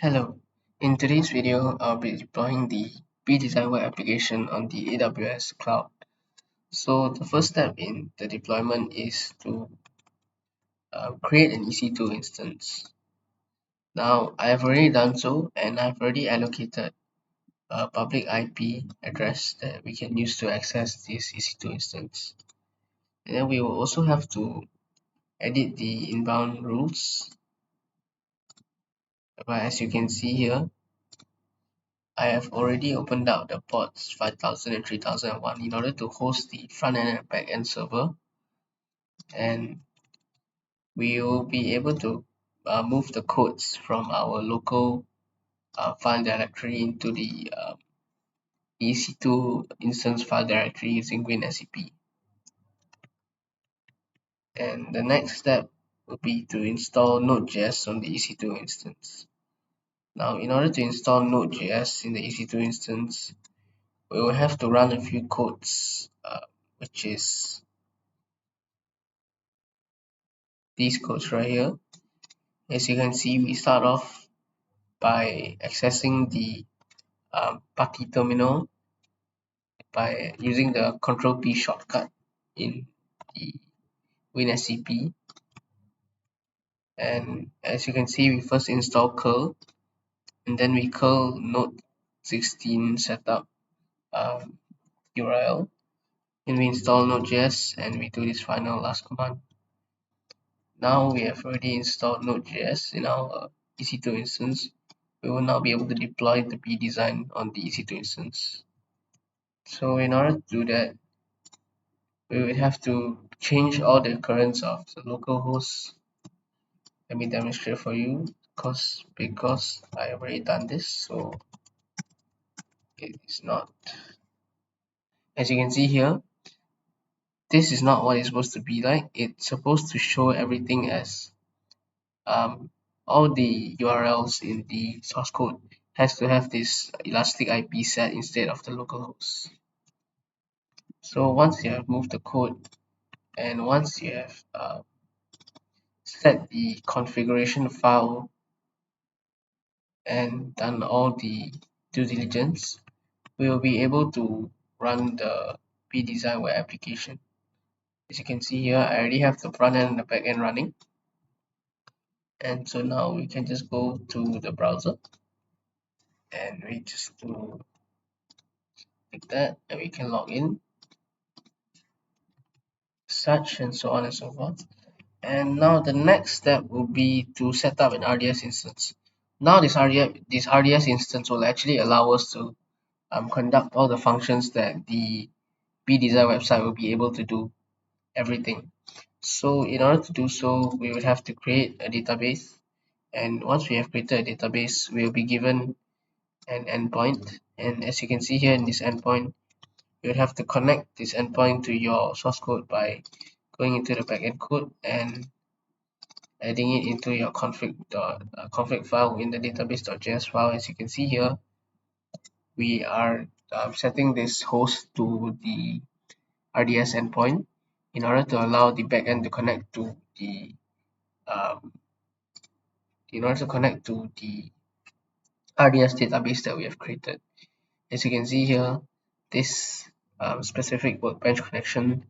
Hello, in today's video, I'll be deploying the B-Design web application on the AWS Cloud. So the first step in the deployment is to create an EC2 instance. Now, I have already done so, and I've already allocated a public IP address that we can use to access this EC2 instance. And then we will also have to edit the inbound rules. But as you can see here, I have already opened up the ports 5000 and 3001 in order to host the front end and back end server, and we will be able to move the codes from our local file directory into the EC2 instance file directory using WinSCP. And the next step will be to install Node.js on the EC2 instance. Now, in order to install Node.js in the EC2 instance, we will have to run a few codes, which is these codes right here. As you can see, we start off by accessing the party terminal by using the Control P shortcut in the WinSCP. And as you can see, we first install curl, and then we curl node 16 setup URL, and we install Node.js, and we do this final last command. Now we have already installed Node.js in our EC2 instance. We will now be able to deploy the B-Design on the EC2 instance. So in order to do that, we would have to change all the currents of the local host. Let me demonstrate for you because I have already done this, so it is not. As you can see here, this is not what it's supposed to be like. It's supposed to show everything as all the URLs in the source code has to have this elastic IP set instead of the localhost. So once you have moved the code and once you have set the configuration file and done all the due diligence, we will be able to run the B-Design web application. As you can see here, I already have the front end and the back end running. And so now we can just go to the browser and we just do like that, and we can log in, such and so on and so forth. And now the next step will be to set up an RDS instance. Now this RDS instance will actually allow us to conduct all the functions that the B-Design website will be able to do everything. So in order to do so, we would have to create a database. And once we have created a database, we will be given an endpoint. And as you can see here in this endpoint, you would have to connect this endpoint to your source code by going into the backend code and adding it into your config file in the database.js file. As you can see here, we are setting this host to the RDS endpoint in order to allow the backend to connect to the um, RDS database that we have created. As you can see here, this specific workbench connection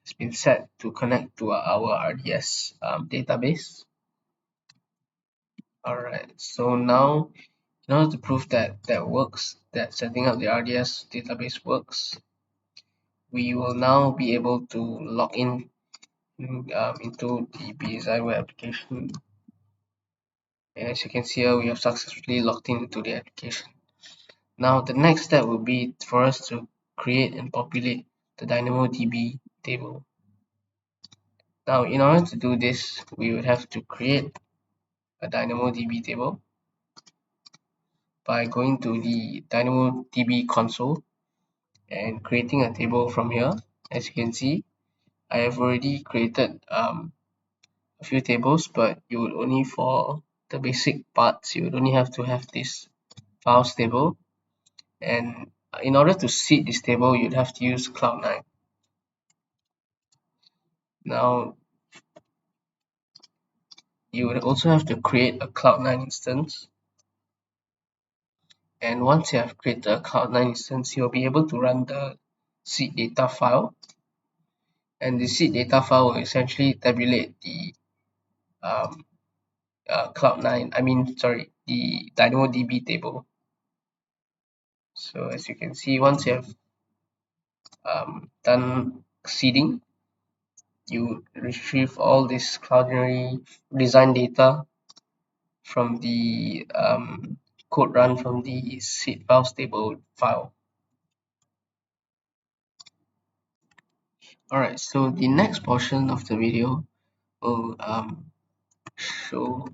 has been set to connect to our RDS database. Alright, so now in order to prove that that setting up the RDS database works, we will now be able to log in into the B-Design web application. And as you can see here, we have successfully logged into the application. Now the next step will be for us to create and populate the DynamoDB table. Now in order to do this, we would have to create a DynamoDB table by going to the DynamoDB console and creating a table from here. As you can see, I have already created a few tables, but you would only, for the basic parts, you would only have to have this files table. And in order to seed this table, you'd have to use Cloud9. Now, you would also have to create a Cloud9 instance. And once you have created a Cloud9 instance, you'll be able to run the seed data file. And the seed data file will essentially tabulate the um, Cloud9, the DynamoDB table. So as you can see, once you have done seeding, you retrieve all this Cloudinary design data from the code run from the seed files table file. Alright, so the next portion of the video will show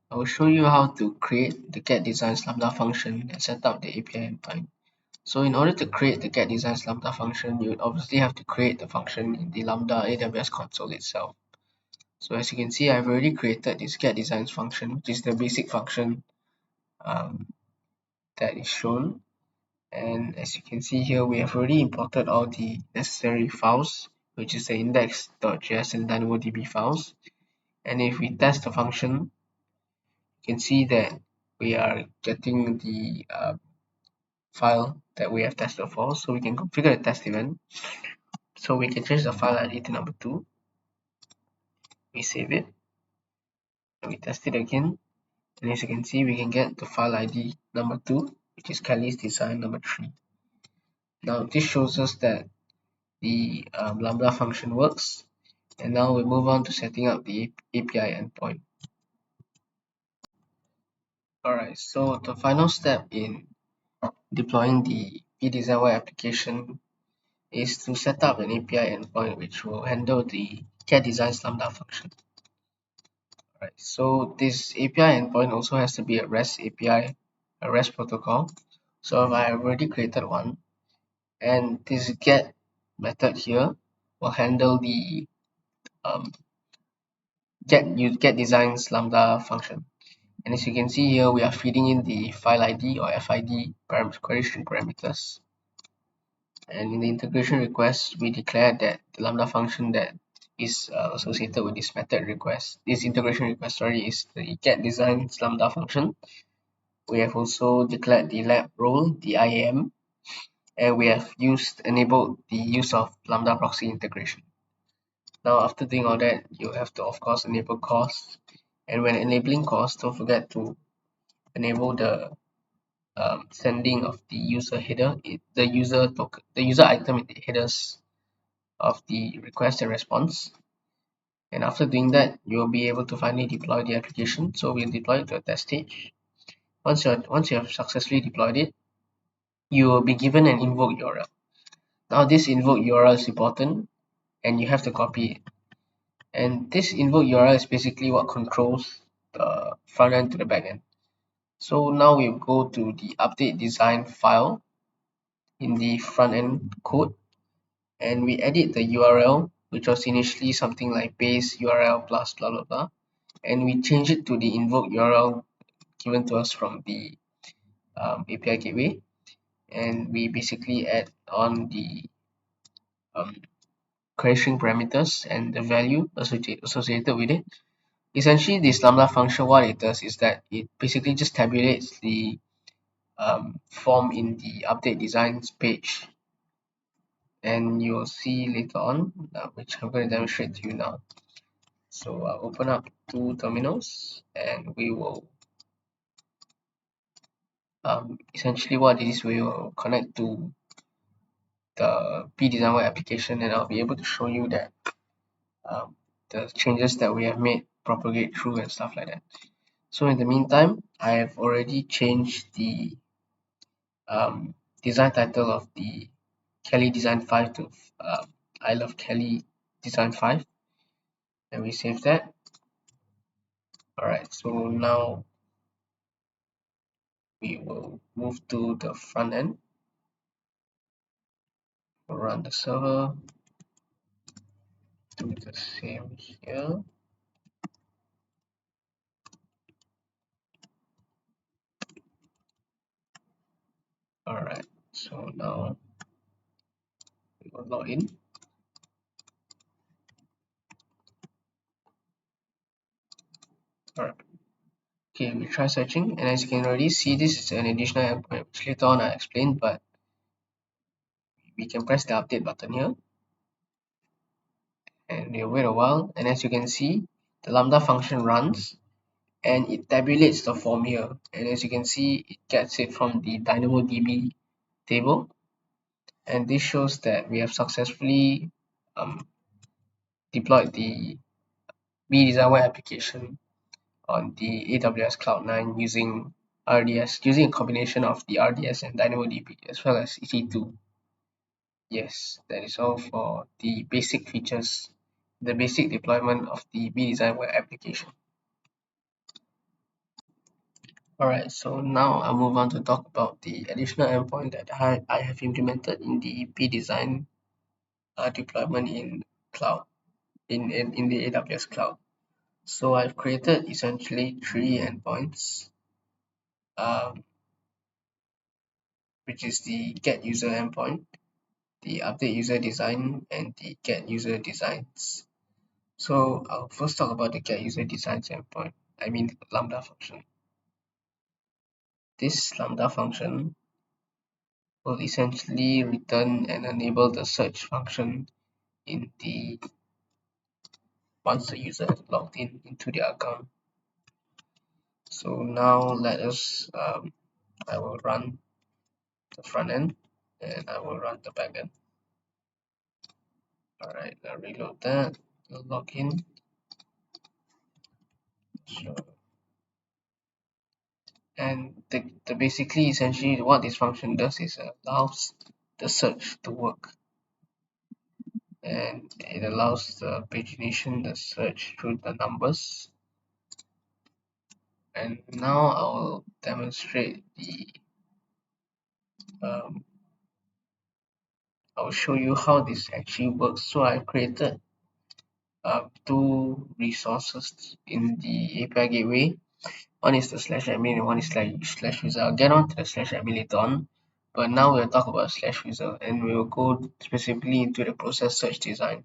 I will show you how to create the getDesigns Lambda function and set up the API endpoint. So in order to create the getDesigns Lambda function, you would obviously have to create the function in the Lambda AWS console itself. So as you can see, I've already created this getDesigns function, which is the basic function um, that is shown. And as you can see here, we have already imported all the necessary files, which is the index.js and DynamoDB files. And if we test the function, you can see that we are getting the file that we have tested for. So we can configure a test event. So we can change the file ID to number 2. We save it. And we test it again. And as you can see, we can get the file ID number 2, which is Kelly's design number 3. Now this shows us that the Lambda function works. And now we move on to setting up the API endpoint. Alright, so the final step in deploying the pDesignY application is to set up an API endpoint which will handle the getDesigns Lambda function. Alright, so this API endpoint also has to be a REST API, a REST protocol. So I have already created one, and this get method here will handle the getDesigns Lambda function. And as you can see here, we are feeding in the file ID or FID query string parameters. And in the integration request, we declare that the Lambda function that is associated with this method request, this integration request, is the getDesigns Lambda function. We have also declared the lab role, the IAM, and we have enabled the use of Lambda proxy integration. Now, after doing all that, you have to, of course, enable CORS. And when enabling CORS, don't forget to enable the sending of the user header, the user item in the headers of the request and response. And after doing that, you'll be able to finally deploy the application. So we'll deploy it to a test stage. Once you have successfully deployed it, you will be given an invoke URL. Now this invoke URL is important, and you have to copy it. And this invoke URL is basically what controls the front end to the back end. So now we'll go to the update design file in the front end code, and we edit the URL, which was initially something like base URL plus blah blah blah, and we change it to the invoke URL given to us from the API gateway, and we basically add on the query string parameters and the value associated with it. Essentially, this Lambda function, what it does is that it basically just tabulates the form in the update designs page, and you'll see later on, which I'm going to demonstrate to you now. So I'll open up two terminals, and we will essentially what it is, we will connect to the pDesignY application, and I'll be able to show you that the changes that we have made propagate through and stuff like that. So in the meantime, I have already changed the design title of the Kelly Design 5 to I Love Kelly Design 5, and we save that. Alright, so now we will move to the front end. We'll run the server, do the same here. Alright, so now we will log in. Alright, Okay, we try searching, and as you can already see, this is an additional endpoint which later on I explained, but we can press the update button here and we'll wait a while, and as you can see, the lambda function runs and it tabulates the form here, and as you can see, it gets it from the DynamoDB table, and this shows that we have successfully deployed the B-Design web application on the AWS Cloud 9 using RDS, using a combination of the RDS and DynamoDB as well as EC2. Yes, that is all for the basic features, the basic deployment of the B-Design web application. Alright, so now I'll move on to talk about the additional endpoint that I have implemented in the B-Design deployment in cloud, in the AWS Cloud. So I've created essentially three endpoints, um, which is the get user endpoint, the update user design, and the get user designs. So I'll first talk about the get user designs endpoint, I mean Lambda function. This Lambda function will essentially return and enable the search function in the once the user has logged in into their account. So now let us I will run the front end and I will run the back end. Alright, I'll reload that, I'll log in. So, and the basically essentially what this function does is allows the search to work, and it allows the pagination, the search through the numbers. And now I'll demonstrate the I'll show you how this actually works. So I've created two resources in the API gateway. One is the slash admin and one is slash user. I'll get on to the slash admin later on, but now we'll talk about slash user and we'll go specifically into the process search design.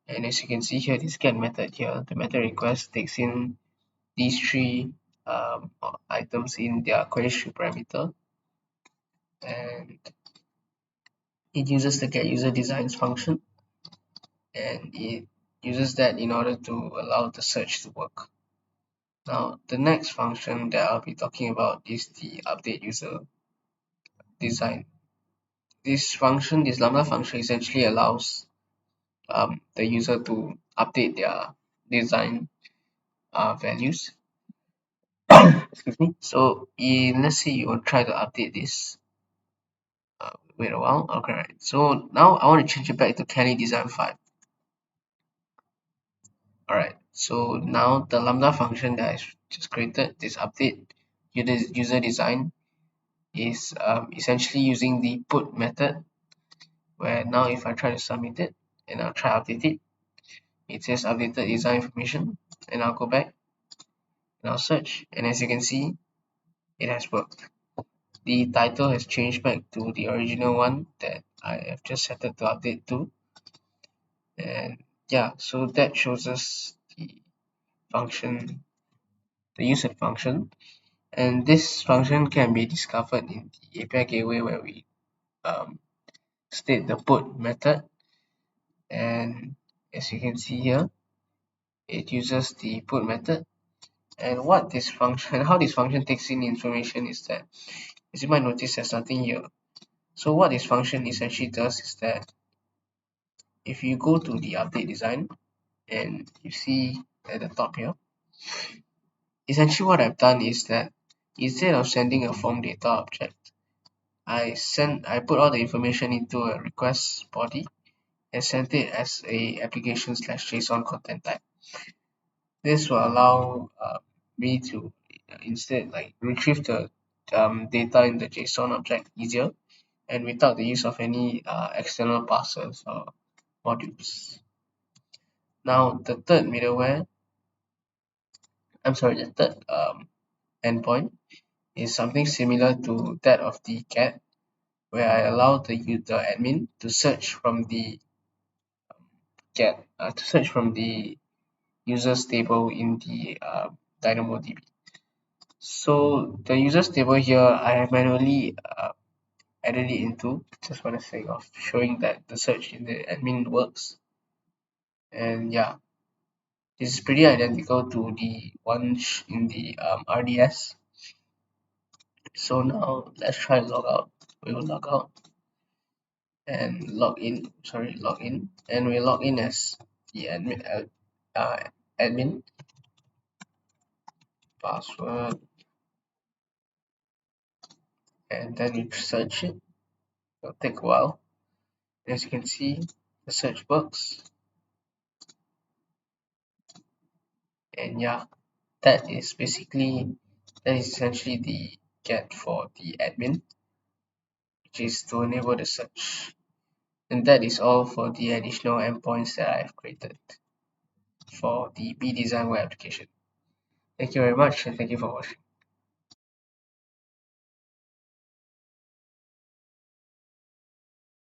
And as you can see here, this get method here, the method request takes in these three items in their query string parameter, and it uses the get user designs function, and it uses that in order to allow the search to work. Now, the next function that I'll be talking about is the update user design. This function, this Lambda function, essentially allows the user to update their design values. Excuse me. So, let's say you want to try to update this. Wait a while. Okay, right. So now I want to change it back to Kelly Design 5. Alright, so now the Lambda function that I just created, this update user design, is essentially using the put method, where now if I try to submit it and I'll try to update it, it says updated design information, and I'll go back and I'll search, and as you can see, it has worked. The title has changed back to the original one that I have just set it to update to, and yeah, so that shows us the function, the user function, and this function can be discovered in the API gateway where we um, state the put method, and as you can see here, it uses the put method. And what this function, how this function takes in information is that, as you might notice, there's nothing here. So what this function essentially does is that if you go to the update design and you see at the top here, essentially what I've done is that instead of sending a form data object, I put all the information into a request body and sent it as a application/JSON content type. This will allow me to instead like retrieve the data in the JSON object easier and without the use of any external parsers or modules. Now the third middleware, the third endpoint is something similar to that of the get, where I allow the admin to search from the to search from the users table in the DynamoDB. So the users table here, I have manually added it into just for the sake of showing that the search in the admin works. And yeah, this is pretty identical to the one in the RDS. So now let's try log out. We will log out and log in. Sorry, log in, and we log in as the admin password, and then we search it. It'll take a while. As you can see, the search works, and yeah, that is essentially the get for the admin, which is to enable the search. And that is all for the additional endpoints that I have created for the B design web application. Thank you very much, and thank you for watching.